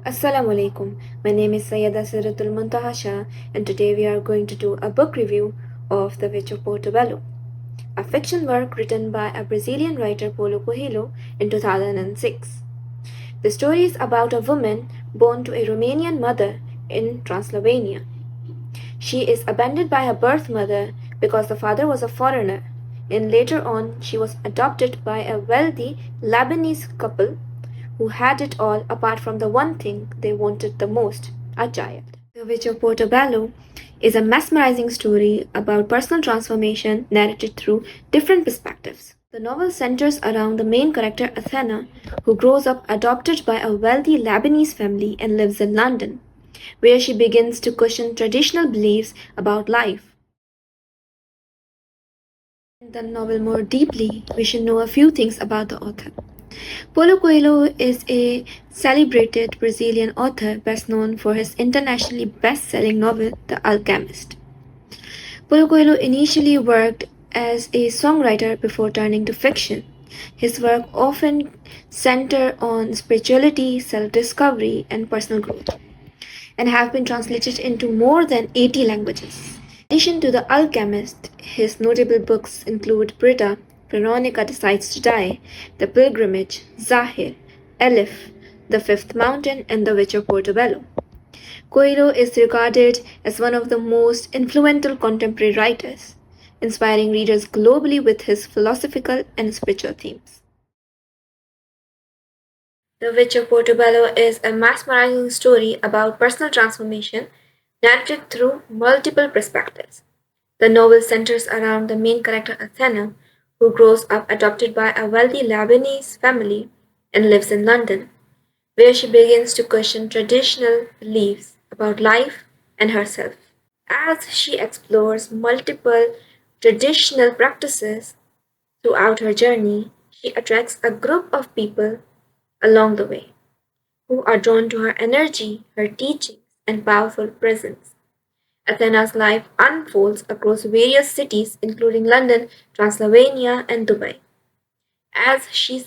Assalamu alaikum. My name is Sayyida Siratul Muntaha, and today we are going to do a book review of The Witch of Portobello, a fiction work written by a Brazilian writer Paulo Coelho in 2006. The story is about a woman born to a Romanian mother in Transylvania. She is abandoned by her birth mother because the father was a foreigner, and later on she was adopted by a wealthy Lebanese couple who had it all apart from the one thing they wanted the most, a child. The Witch of Portobello is a mesmerizing story about personal transformation narrated through different perspectives. The novel centers around the main character Athena, who grows up adopted by a wealthy Lebanese family and lives in London, where she begins to question traditional beliefs about life. The novel more deeply, we should know a few things about the author. Paulo Coelho is a celebrated Brazilian author best known for his internationally best-selling novel The Alchemist. Paulo Coelho initially worked as a songwriter before turning to fiction. His work often centered on spirituality, self-discovery, and personal growth, and have been translated into more than 80 languages. In addition to The Alchemist, his notable books include Britta, Veronica Decides to Die, The Pilgrimage, Zahir, Elif, The Fifth Mountain, and The Witch of Portobello. Coelho is regarded as one of the most influential contemporary writers, inspiring readers globally with his philosophical and spiritual themes. The Witch of Portobello is a mesmerizing story about personal transformation narrated through multiple perspectives. The novel centers around the main character Athena, who grows up adopted by a wealthy Lebanese family and lives in London, where she begins to question traditional beliefs about life and herself. As she explores multiple traditional practices throughout her journey, she attracts a group of people along the way who are drawn to her energy, her teachings, and powerful presence. Athena's life unfolds across various cities, including London, Transylvania, and Dubai, as she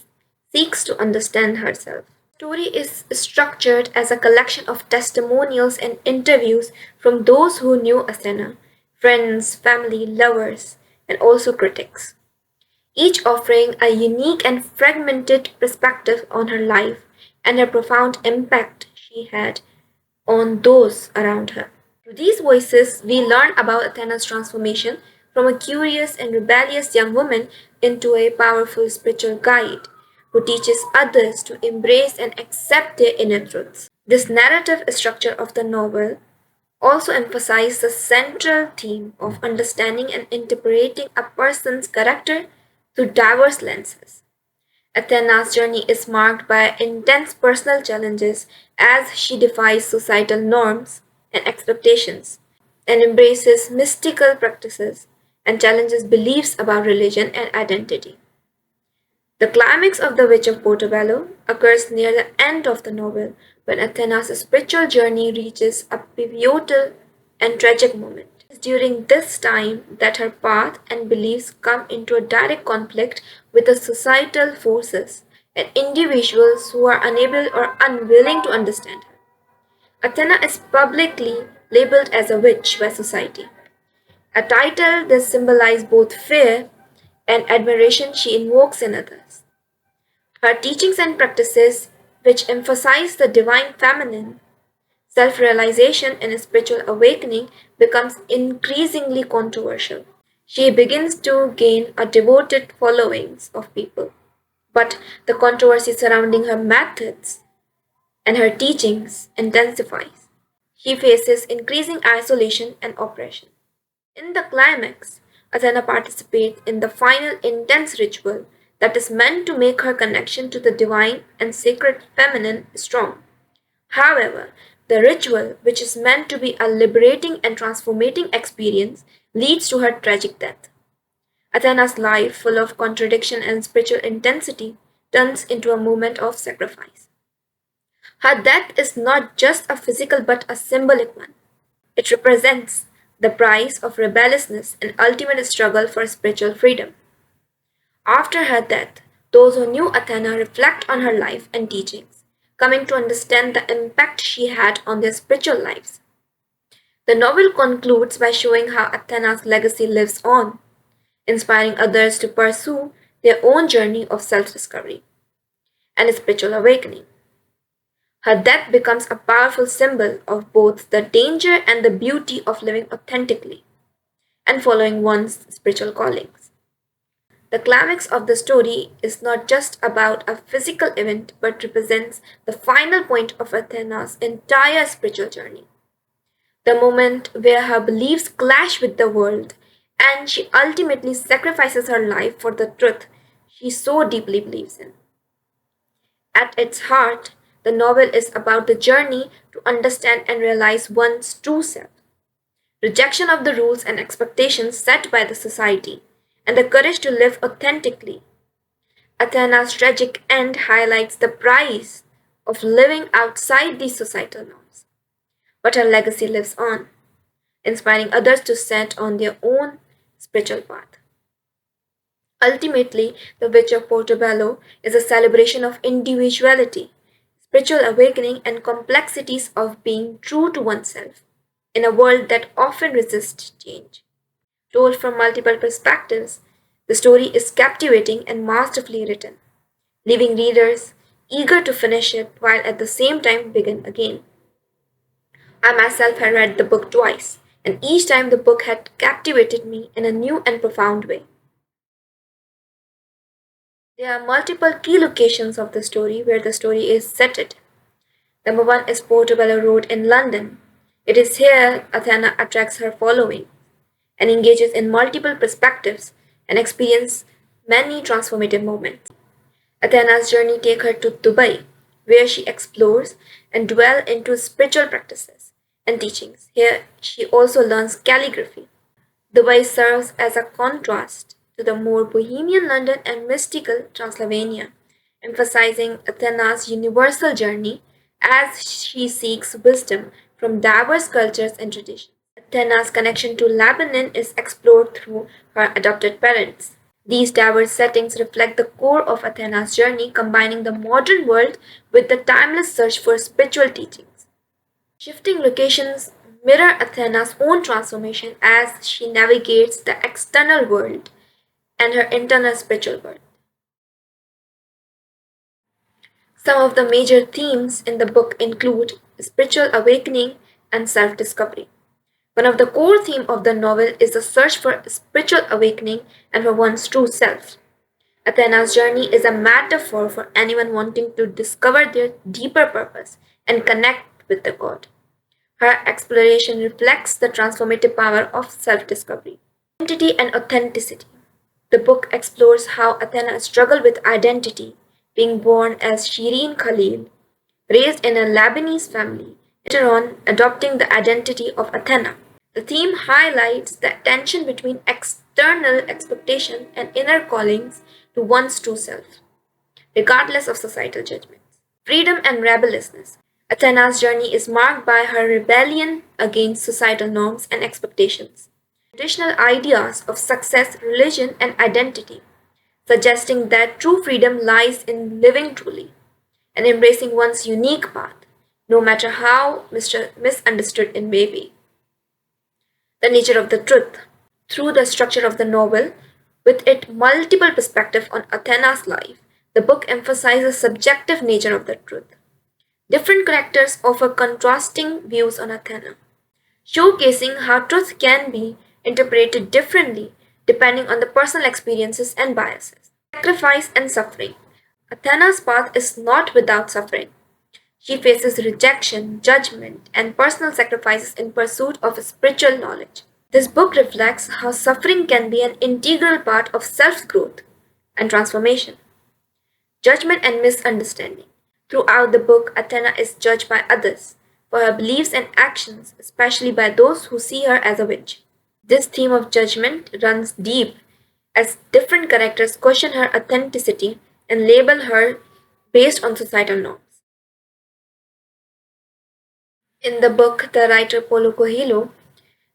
seeks to understand herself. The story is structured as a collection of testimonials and interviews from those who knew Athena, friends, family, lovers, and also critics, each offering a unique and fragmented perspective on her life and the profound impact she had on those around her. Through these voices, we learn about Athena's transformation from a curious and rebellious young woman into a powerful spiritual guide who teaches others to embrace and accept their inner truths. This narrative structure of the novel also emphasizes the central theme of understanding and interpreting a person's character through diverse lenses. Athena's journey is marked by intense personal challenges as she defies societal norms and expectations and embraces mystical practices and challenges beliefs about religion and identity. The climax of The Witch of Portobello occurs near the end of the novel when Athena's spiritual journey reaches a pivotal and tragic moment. It is during this time that her path and beliefs come into a direct conflict with the societal forces and individuals who are unable or unwilling to understand her. Athena is publicly labeled as a witch by society, a title that symbolizes both fear and admiration she invokes in others. Her teachings and practices, which emphasize the divine feminine, self-realization and spiritual awakening, becomes increasingly controversial. She begins to gain a devoted followings of people, but the controversy surrounding her methods and her teachings intensifies. She faces increasing isolation and oppression. In the climax, Athena participates in the final intense ritual that is meant to make her connection to the divine and sacred feminine strong. However, the ritual, which is meant to be a liberating and transformating experience, leads to her tragic death. Athena's life, full of contradiction and spiritual intensity, turns into a moment of sacrifice. Her death is not just a physical but a symbolic one. It represents the price of rebelliousness and ultimate struggle for spiritual freedom. After her death, those who knew Athena reflect on her life and teachings, coming to understand the impact she had on their spiritual lives. The novel concludes by showing how Athena's legacy lives on, inspiring others to pursue their own journey of self discovery and spiritual awakening. Her death becomes a powerful symbol of both the danger and the beauty of living authentically and following one's spiritual callings. The climax of the story is not just about a physical event but represents the final point of Athena's entire spiritual journey. The moment where her beliefs clash with the world and she ultimately sacrifices her life for the truth she so deeply believes in. At its heart, the novel is about the journey to understand and realize one's true self, rejection of the rules and expectations set by the society, and the courage to live authentically. Athena's tragic end highlights the price of living outside these societal norms, but her legacy lives on, inspiring others to set on their own spiritual path. Ultimately, The Witch of Portobello is a celebration of individuality, spiritual awakening, and complexities of being true to oneself in a world that often resists change. Told from multiple perspectives, the story is captivating and masterfully written, leaving readers eager to finish it while at the same time begin again. I myself had read the book twice, and each time the book had captivated me in a new and profound way. There are multiple key locations of the story where the story is set. Number one is Portobello Road in London. It is here Athena attracts her following and engages in multiple perspectives and experiences many transformative moments. Athena's journey takes her to Dubai, where she explores and dwells into spiritual practices and teachings. Here she also learns calligraphy. Dubai serves as a contrast to the more bohemian London and mystical Transylvania, emphasizing Athena's universal journey as she seeks wisdom from diverse cultures and traditions. Athena's connection to Lebanon is explored through her adopted parents. These diverse settings reflect the core of Athena's journey, combining the modern world with the timeless search for spiritual teachings. Shifting locations mirror Athena's own transformation as she navigates the external world and her internal spiritual world. Some of the major themes in the book include spiritual awakening and self discovery. One of the core themes of the novel is the search for spiritual awakening and for one's true self. Athena's journey is a metaphor for anyone wanting to discover their deeper purpose and connect with the God. Her exploration reflects the transformative power of self discovery. Identity and authenticity. The book explores how Athena struggled with identity, being born as Shireen Khalil, raised in a Lebanese family, later on adopting the identity of Athena. The theme highlights the tension between external expectation and inner callings to one's true self, regardless of societal judgments. Freedom and rebelliousness. Athena's journey is marked by her rebellion against societal norms and expectations, traditional ideas of success, religion, and identity, suggesting that true freedom lies in living truly and embracing one's unique path, no matter how misunderstood it may be. The nature of the truth. Through the structure of the novel, with its multiple perspectives on Athena's life, the book emphasizes subjective nature of the truth. Different characters offer contrasting views on Athena, showcasing how truth can be interpreted differently depending on the personal experiences and biases. Sacrifice and suffering. Athena's path is not without suffering. She faces rejection, judgment, and personal sacrifices in pursuit of spiritual knowledge. This book reflects how suffering can be an integral part of self growth and transformation. Judgment and misunderstanding. Throughout the book, Athena is judged by others for her beliefs and actions, especially by those who see her as a witch. This theme of judgment runs deep as different characters question her authenticity and label her based on societal norms. In the book, the writer Paulo Coelho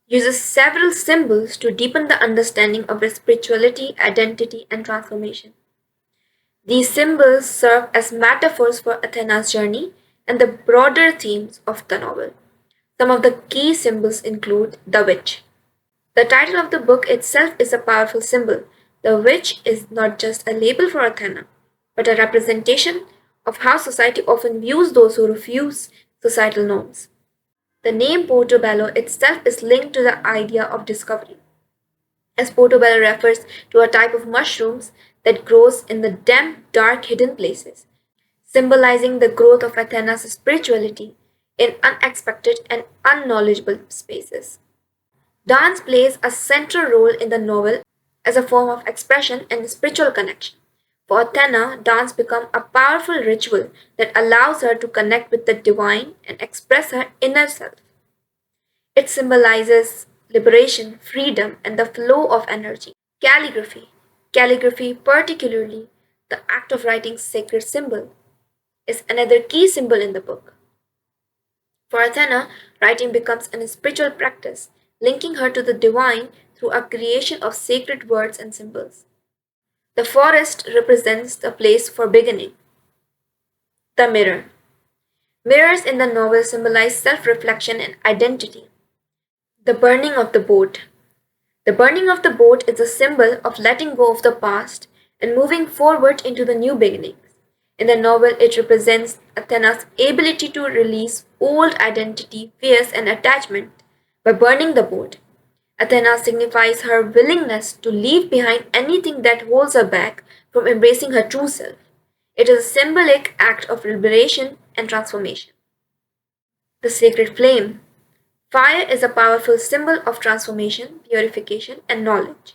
uses several symbols to deepen the understanding of her spirituality, identity, and transformation. These symbols serve as metaphors for Athena's journey and the broader themes of the novel. Some of the key symbols include the witch. The title of the book itself is a powerful symbol. The witch is not just a label for Athena, but a representation of how society often views those who refuse societal norms. The name Portobello itself is linked to the idea of discovery, as Portobello refers to a type of mushrooms that grows in the damp, dark, hidden places, symbolizing the growth of Athena's spirituality in unexpected and unknowledgeable spaces. Dance plays a central role in the novel as a form of expression and spiritual connection. For Athena, dance becomes a powerful ritual that allows her to connect with the divine and express her inner self. It symbolizes liberation, freedom, and the flow of energy. Calligraphy. Calligraphy, particularly the act of writing sacred symbol, is another key symbol in the book. For Athena, writing becomes a spiritual practice, linking her to the divine through a creation of sacred words and symbols. The forest represents the place for beginning. The mirror. Mirrors in the novel symbolize self reflection and identity. The burning of the boat. The burning of the boat is a symbol of letting go of the past and moving forward into the new beginnings. In the novel, it represents Athena's ability to release old identity, fears, and attachment by burning the boat. Athena signifies her willingness to leave behind anything that holds her back from embracing her true self. It is a symbolic act of liberation and transformation. The sacred flame. Fire is a powerful symbol of transformation, purification, and knowledge.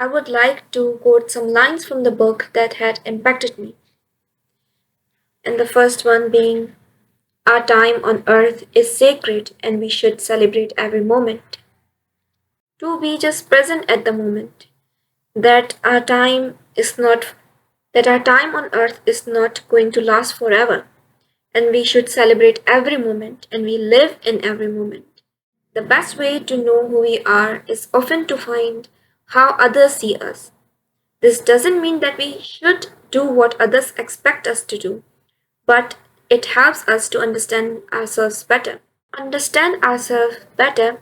I would like to quote some lines from the book that had impacted me. And the first one being, our time on earth is sacred and we should celebrate every moment. To be just present at the moment. That our time is not that our time on earth is not going to last forever. And we should celebrate every moment and we live in every moment. The best way to know who we are is often to find how others see us. This doesn't mean that we should do what others expect us to do, but it helps us to understand ourselves better. Understand ourselves better,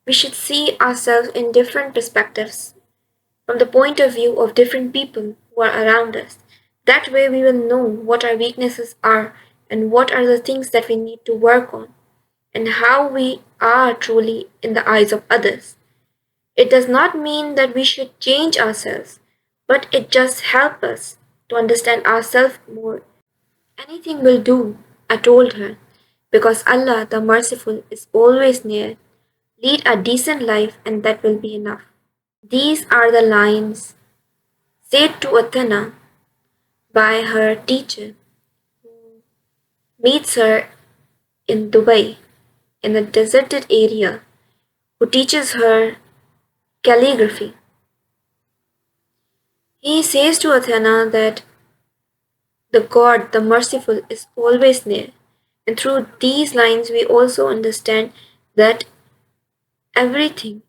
we should see ourselves in different perspectives, from the point of view of different people who are around us. That way, we will know what our weaknesses are and what are the things that we need to work on, and how we are truly in the eyes of others. It does not mean that we should change ourselves, but it just helps us to understand ourselves more. Anything will do, I told her, because Allah the Merciful is always near. Lead a decent life and that will be enough. These are the lines said to Athena by her teacher who meets her in Dubai in a deserted area, who teaches her calligraphy. He says to Athena that the God, the Merciful, is always near. And through these lines, we also understand that anything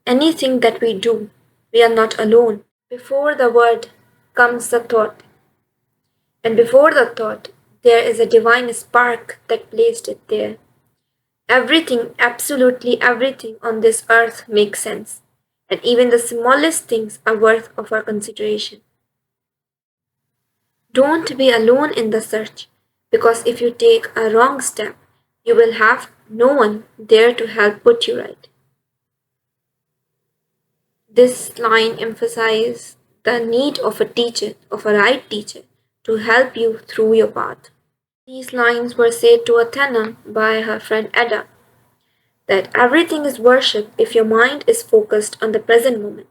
that we do, we are not alone. Before the word comes the thought, and before the thought, there is a divine spark that placed it there. Everything, absolutely everything on this earth makes sense, and even the smallest things are worth of our consideration. Don't be alone in the search, because if you take a wrong step, you will have no one there to help put you right. This line emphasizes the need of a teacher, of a right teacher, to help you through your path. These lines were said to Athena by her friend Ada, that everything is worship if your mind is focused on the present moment.